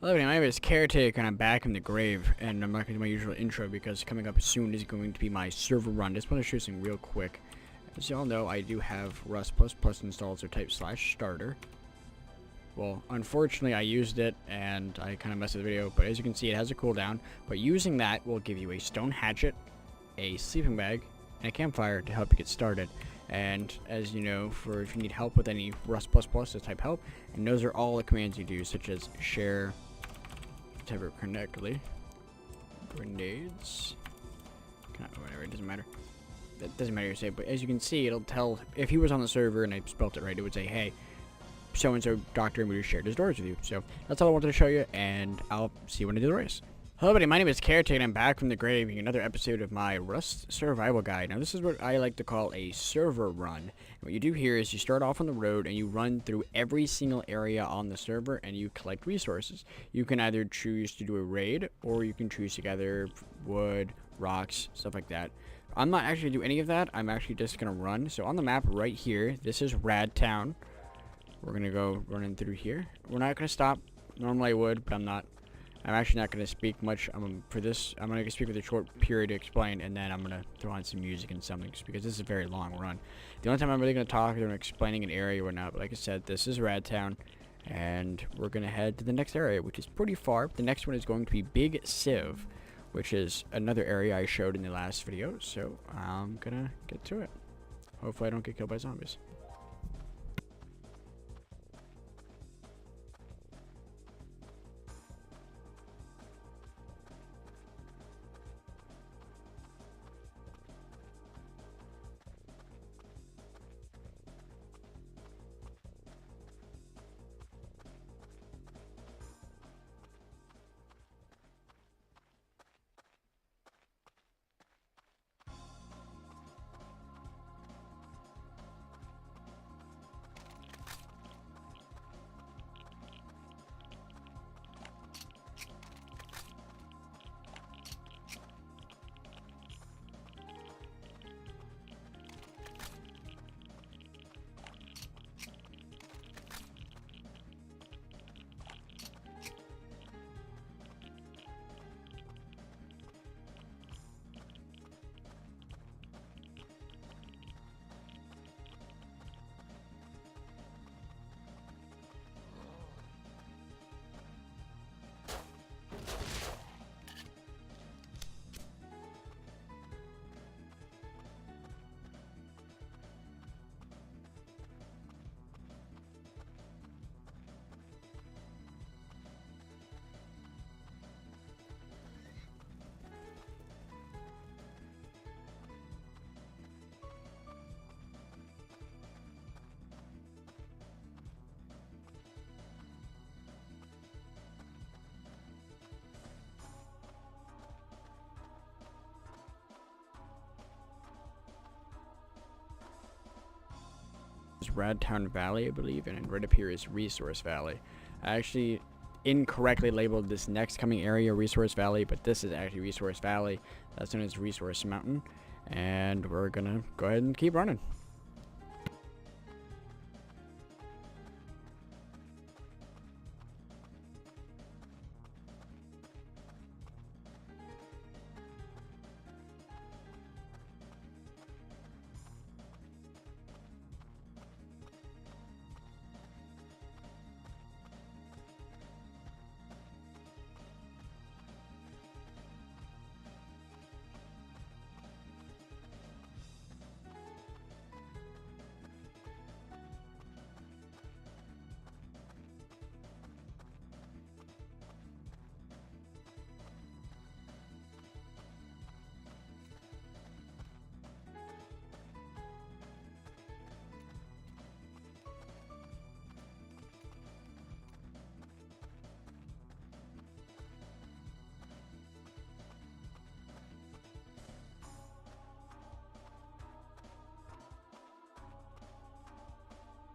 Hello, my name is Caretaker, and I'm back in the grave, and I'm not going to do my usual intro because coming up soon is going to be my server run. Just want to show you something real quick. As y'all know, I do have Rust++ installed, so type /starter. Well, unfortunately, I used it, and I kind of messed with the video, but as you can see, it has a cooldown. But using that will give you a stone hatchet, a sleeping bag, and a campfire to help you get started. And as you know, if you need help with any Rust++, just type help, and those are all the commands you do, such as share, type it correctly, grenades, whatever, it doesn't matter. That doesn't matter what you say, but as you can see, it'll tell, if he was on the server and I spelt it right, it would say, hey, so-and-so doctor movie shared his doors with you. So that's all I wanted to show you, and I'll see you when I do the race. Hello everybody, my name is Caretaker, and I'm back from the grave in another episode of my Rust survival guide. Now this is what I like to call a server run. And what you do here is you start off on the road and you run through every single area on the server and you collect resources. You can either choose to do a raid, or you can choose to gather wood, rocks, stuff like that. I'm not actually going to do any of that. I'm actually just going to run. So on the map right here, this is Rad Town. We're going to go running through here. We're not going to stop. Normally I would, but I'm not. I'm actually not going to speak much for this. I'm going to speak with a short period to explain, and then I'm going to throw on some music and something, just because this is a very long run. The only time I'm really going to talk is when I'm explaining an area or not, but like I said, this is Rad Town, and we're going to head to the next area, which is pretty far. The next one is going to be Big Civ, which is another area I showed in the last video, so I'm going to get to it. Hopefully I don't get killed by zombies. Rad Town Valley, I believe, and right up here is Resource Valley. I actually incorrectly labeled this next coming area Resource Valley, but this is actually Resource Valley. That's known as Resource Mountain, and we're gonna go ahead and keep running.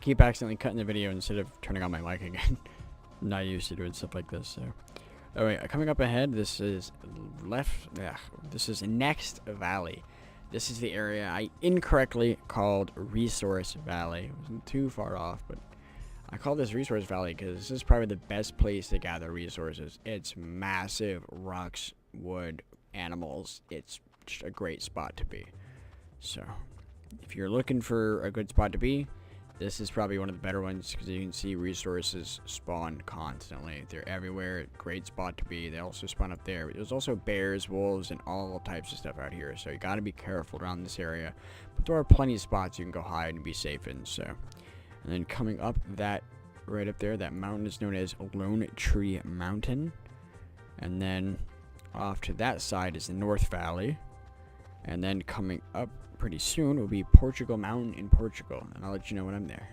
Keep accidentally cutting the video instead of turning on my mic again. I'm not used to doing stuff like this, so. Alright, coming up ahead, this is this is Next Valley. This is the area I incorrectly called Resource Valley. It wasn't too far off, but I call this Resource Valley because this is probably the best place to gather resources. It's massive, rocks, wood, animals. It's just a great spot to be. So, if you're looking for a good spot to be, this is probably one of the better ones because you can see resources spawn constantly. They're everywhere. Great spot to be. They also spawn up there. There's also bears, wolves, and all types of stuff out here. So you got to be careful around this area. But there are plenty of spots you can go hide and be safe in. So, and then coming up that right up there, that mountain is known as Lone Tree Mountain. And then off to that side is the North Valley. And then coming up pretty soon will be Portugal Mountain in Portugal, and I'll let you know when I'm there.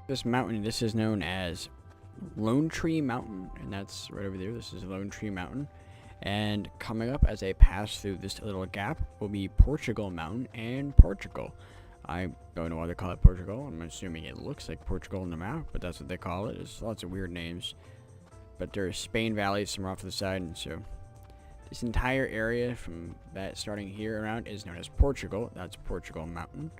This mountain, this is known as Lone Tree Mountain, and that's right over there. This is Lone Tree Mountain. And coming up as I pass through this little gap will be Portugal Mountain and Portugal. I don't know why they call it Portugal. I'm assuming it looks like Portugal on the map, but that's what they call it. There's lots of weird names. But there's Spain Valley somewhere off to the side, and so this entire area from that starting here around is known as Portugal. That's Portugal Mountain.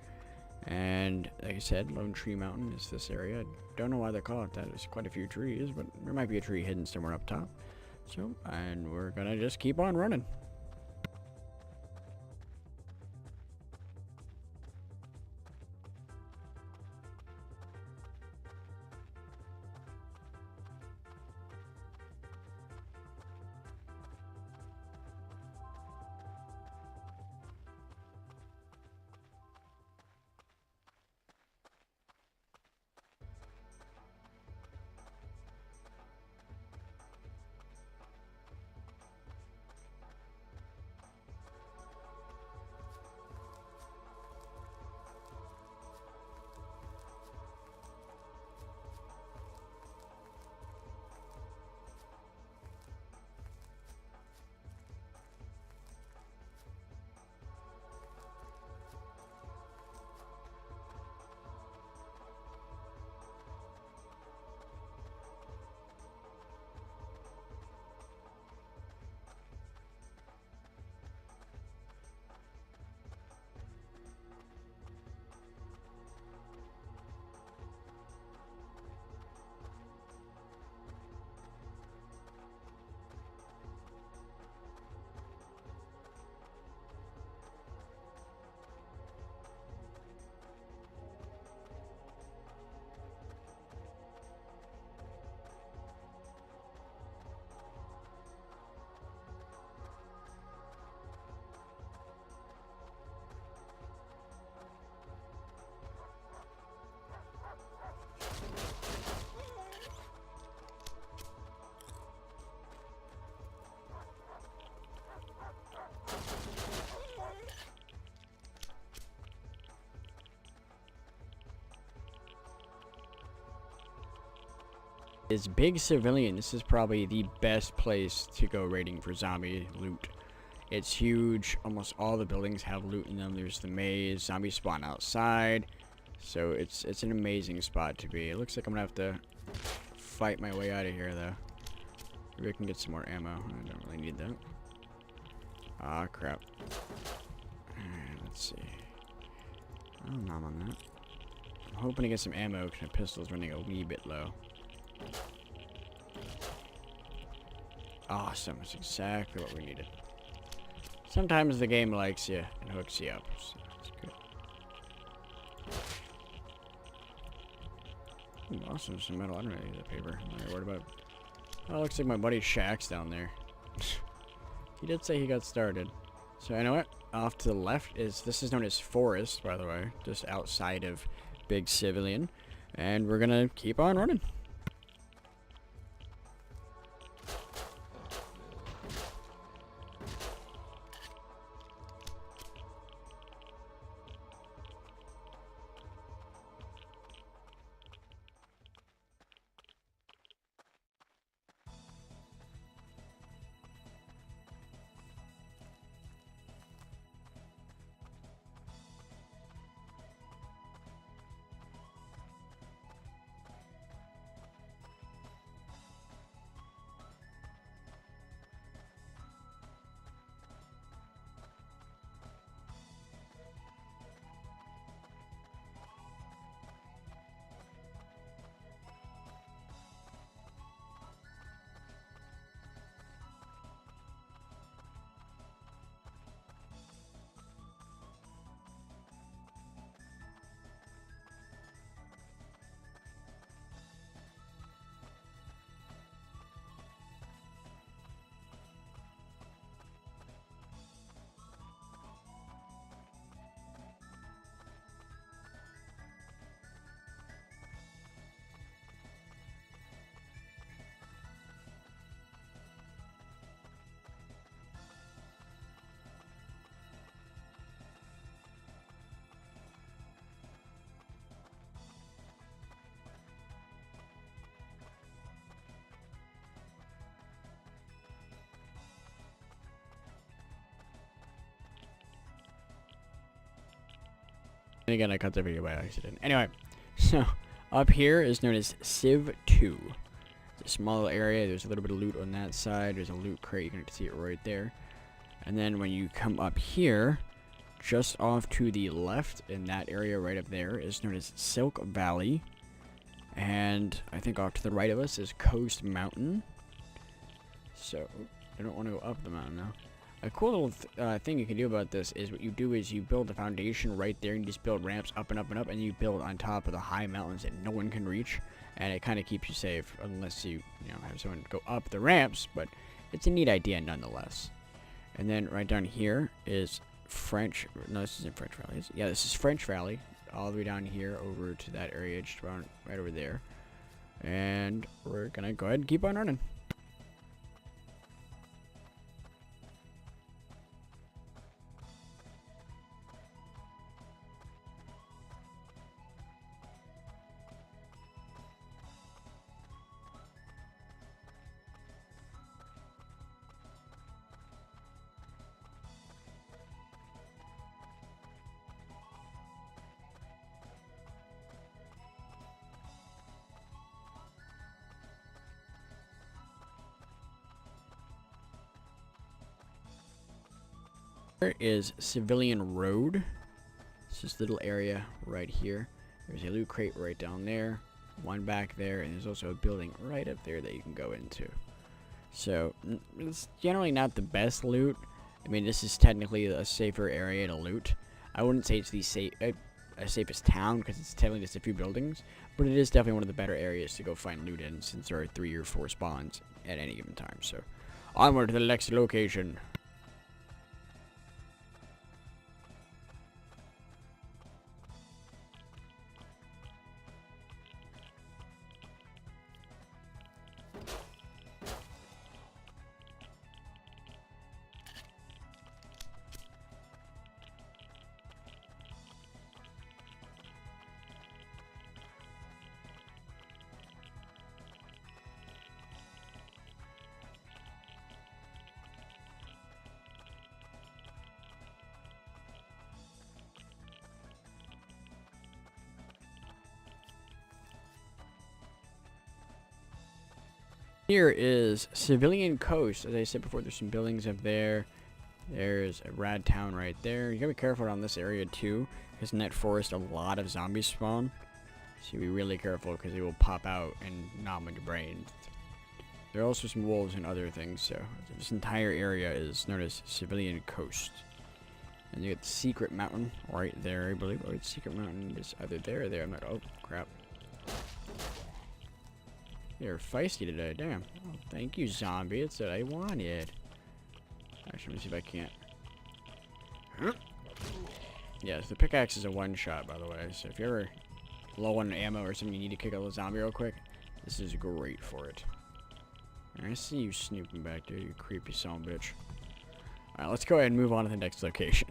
And like I said, Lone Tree Mountain is this area. I don't know why they call it that. There's quite a few trees, but there might be a tree hidden somewhere up top. So, and we're gonna just keep on running. Is Big Civilian. This is probably the best place to go raiding for zombie loot. It's huge. Almost all the buildings have loot in them. There's the maze. Zombies spawn outside. So it's an amazing spot to be. It looks like I'm gonna have to fight my way out of here though. Maybe I can get some more ammo. I don't really need that. Ah, crap. Let's see. Oh, no, I'm on that. I'm hoping to get some ammo because my pistol's running a wee bit low. Awesome. That's exactly what we needed. Sometimes the game likes you and hooks you up. So that's good. Awesome, some metal. I don't know use that paper. I'm not worried about it. Oh, looks like my buddy Shaq's down there. He did say he got started. So, you know what? Off to the left this is known as Forest, by the way. Just outside of Big Civilian. And we're gonna keep on running. And again, I cut the video by accident. Anyway, so up here is known as Civ 2. It's a small area. There's a little bit of loot on that side. There's a loot crate. You can see it right there. And then when you come up here, just off to the left in that area right up there is known as Silk Valley. And I think off to the right of us is Coast Mountain. So, I don't want to go up the mountain now. A cool little thing you can do about this is what you do is you build a foundation right there and you just build ramps up and up and up, and you build on top of the high mountains that no one can reach, and it kind of keeps you safe unless you have someone go up the ramps, but it's a neat idea nonetheless. And then right down here is this isn't French Valley. Yeah, this is French Valley, all the way down here over to that area, just around right over there. And we're gonna go ahead and keep on running. Here is Civilian Road. It's this little area right here. There's a loot crate right down there, one back there, and there's also a building right up there that you can go into. So it's generally not the best loot. I mean, this is technically a safer area to loot. I wouldn't say it's the safest town because it's technically just a few buildings, but it is definitely one of the better areas to go find loot in, since there are 3 or 4 spawns at any given time. So onward to the next location. Here is Civilian Coast. As I said before, there's some buildings up there. There's a Rad Town right there. You gotta be careful around this area too, because in that forest a lot of zombies spawn. So be really careful because they will pop out and gnaw your brain. There are also some wolves and other things, so this entire area is known as Civilian Coast. And you get the Secret Mountain right there, I believe. Or the Secret Mountain is either there or there. I'm not. Oh, crap. You're feisty today, damn. Oh, thank you, zombie. It's what I wanted. Actually, let me see if I can't. Yes, the pickaxe is a one-shot, by the way. So if you're ever low on ammo or something, you need to kick out a zombie real quick, this is great for it. I see you snooping back there, you creepy son of a bitch. Alright, let's go ahead and move on to the next location.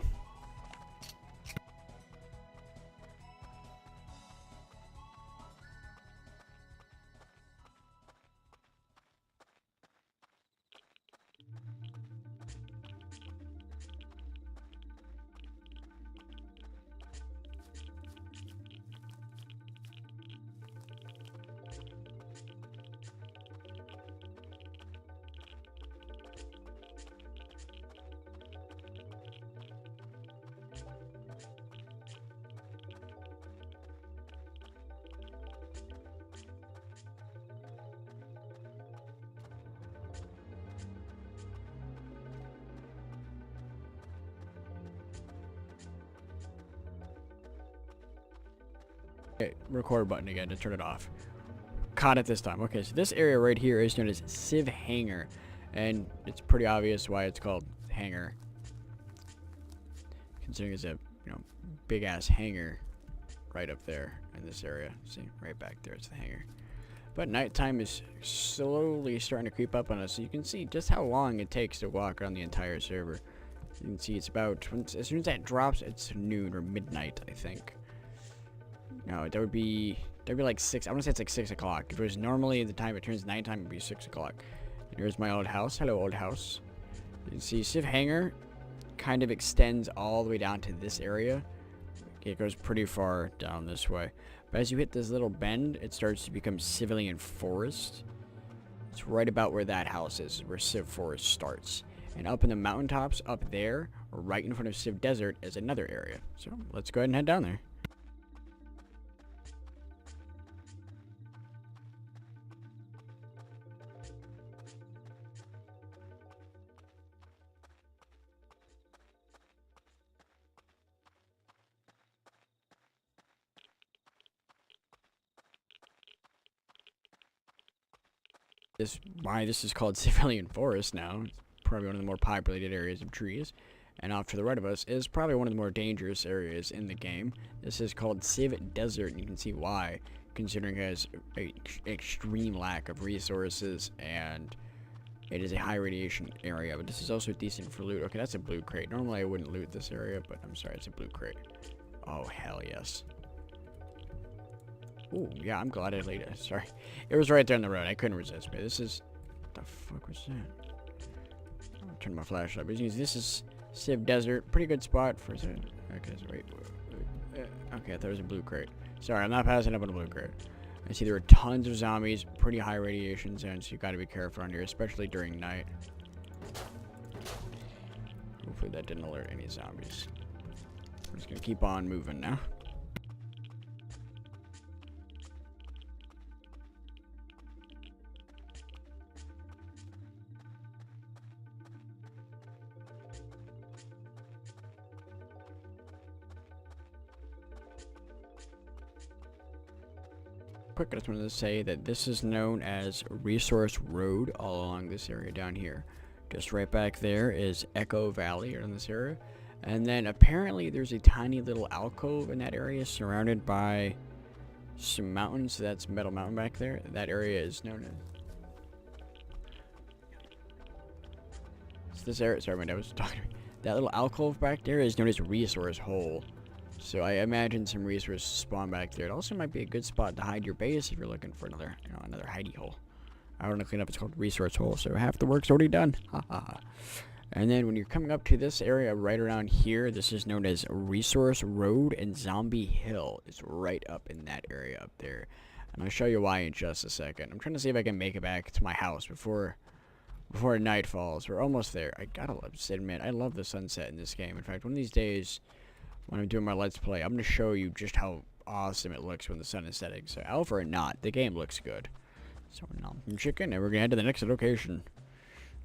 Okay, record button again to turn it off. Caught it this time. Okay, so this area right here is known as Civ Hangar, and it's pretty obvious why it's called Hangar, considering it's a big ass hangar right up there in this area. See, right back there, it's the hangar. But nighttime is slowly starting to creep up on us, so you can see just how long it takes to walk around the entire server. You can see it's about as soon as that drops, it's noon or midnight, I think. No, that'd be like 6. I want to say it's like 6 o'clock. If it was normally the time it turns nighttime, it'd be 6 o'clock. And here's my old house. Hello, old house. You can see Civ Hangar kind of extends all the way down to this area. It goes pretty far down this way. But as you hit this little bend, it starts to become Civilian Forest. It's right about where that house is, where Civ Forest starts. And up in the mountaintops, up there, right in front of Civ Desert, is another area. So let's go ahead and head down there. This is called Civilian Forest now. It's probably one of the more populated areas of trees. And off to the right of us is probably one of the more dangerous areas in the game. This is called Civ Desert, and you can see why, considering it has an extreme lack of resources, and it is a high radiation area. But this is also decent for loot. Okay, that's a blue crate. Normally I wouldn't loot this area, but I'm sorry, it's a blue crate. Oh, hell yes. Oh, yeah, I'm glad I laid it. Sorry. It was right there on the road. I couldn't resist. But this is... What the fuck was that? I'll turn my flashlight. But this is Civ Desert. Pretty good spot for... Okay, so wait. Okay, I thought it was a blue crate. Sorry, I'm not passing up on a blue crate. I see there are tons of zombies. Pretty high radiation zones, so you gotta be careful around here, especially during night. Hopefully that didn't alert any zombies. I'm just gonna keep on moving now. Quick, I just wanted to say that this is known as Resource Road all along this area down here. Just right back there is Echo Valley in this area. And then apparently there's a tiny little alcove in that area surrounded by some mountains. So that's Metal Mountain back there. That area is known as... this area, sorry, my dad was talking to me. That little alcove back there is known as Resource Hole. So I imagine some resources spawn back there. It also might be a good spot to hide your base if you're looking for another, another hidey hole. I want to clean up. It's called Resource Hole, so half the work's already done. Ha ha ha. And then when you're coming up to this area right around here, this is known as Resource Road, and Zombie Hill is right up in that area up there. And I'll show you why in just a second. I'm trying to see if I can make it back to my house before night falls. We're almost there. I gotta admit, I love the sunset in this game. In fact, one of these days, when I'm doing my Let's Play, I'm going to show you just how awesome it looks when the sun is setting. So, alpha or not, the game looks good. So, now I'm chicken, and we're going to head to the next location.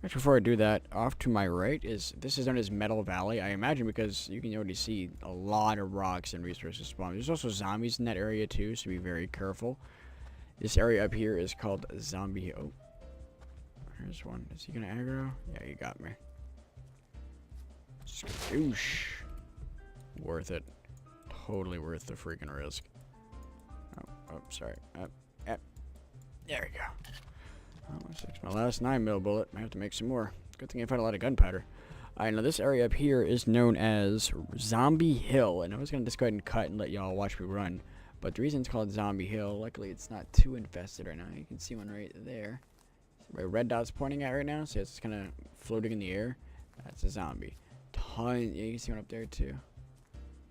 Actually, before I do that, off to my right this is known as Metal Valley. I imagine because you can already see a lot of rocks and resources spawn. There's also zombies in that area too, so be very careful. This area up here is called Zombie. Oh, here's one. Is he gonna aggro? Yeah, you got me. Skadoosh. Worth it. Totally worth the freaking risk. Oh, sorry. There we go. Oh, that's my last 9mm bullet. I have to make some more. Good thing I found a lot of gunpowder. Alright, now this area up here is known as Zombie Hill. And I was going to just go ahead and cut and let y'all watch me run. But the reason it's called Zombie Hill, luckily it's not too infested right now. You can see one right there. My red dot's pointing at right now, so it's kind of floating in the air. That's a zombie. Yeah, you can see one up there too.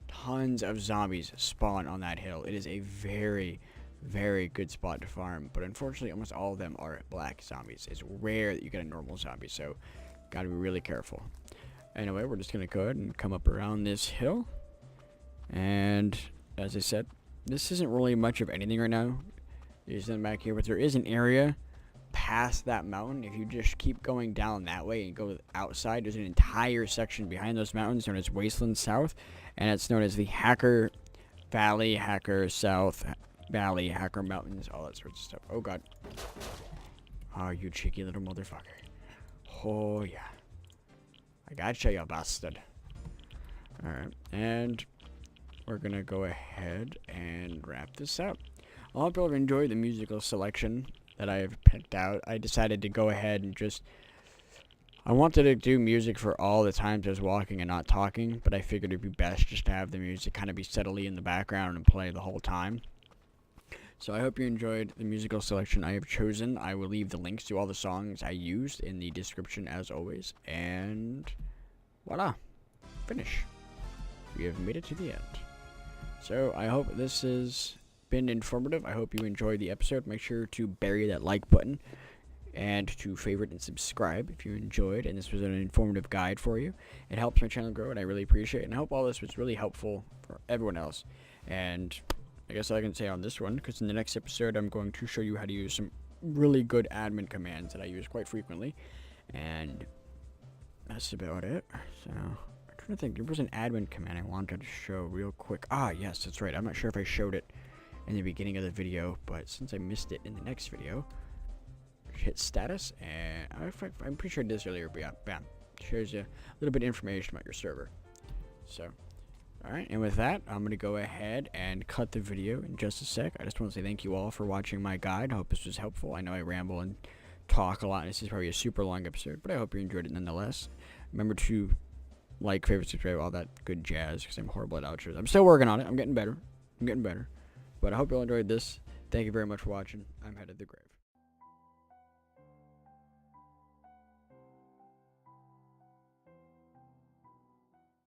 Tons of zombies spawn on that hill. It is a very, very good spot to farm, but unfortunately almost all of them are black zombies. It's rare that you get a normal zombie, so gotta be really careful. Anyway, we're just gonna go ahead and come up around this hill, and as I said, this isn't really much of anything right now. There's nothing back here, but there is an area past that mountain. If you just keep going down that way and go outside, there's an entire section behind those mountains known as Wasteland South, and it's known as the Hacker Valley, Hacker South Valley, Hacker Mountains, all that sorts of stuff. Oh god. Oh, you cheeky little motherfucker. Oh yeah. I gotcha, you bastard. Alright, and we're gonna go ahead and wrap this up. I hope you'll enjoy the musical selection that I have picked out. I decided to go ahead and I wanted to do music for all the times I was walking and not talking, but I figured it'd be best just to have the music kind of be steadily in the background and play the whole time. So I hope you enjoyed the musical selection I have chosen. I will leave the links to all the songs I used in the description as always. And voila, finish. We have made it to the end. So I hope this has been informative. I hope you enjoyed the episode. Make sure to bury that like button and to favorite and subscribe if you enjoyed and this was an informative guide for you. It helps my channel grow and I really appreciate it, and I hope all this was really helpful for everyone else. And I guess I can say on this one, because in the next episode I'm going to show you how to use some really good admin commands that I use quite frequently, and that's about it. So I'm trying to think, there was an admin command I wanted to show real quick. Ah yes, that's right. I'm not sure if I showed it in the beginning of the video, but since I missed it in the next video, hit status, and I'm pretty sure I did this earlier, but yeah, bam, shows you a little bit of information about your server. So alright, and with that, I'm going to go ahead and cut the video in just a sec. I just want to say thank you all for watching my guide. I hope this was helpful. I know I ramble and talk a lot, and this is probably a super long episode, but I hope you enjoyed it nonetheless. Remember to like, favorite, subscribe, all that good jazz, because I'm horrible at outros. I'm still working on it. I'm getting better. But I hope you all enjoyed this. Thank you very much for watching. I'm headed to the grave.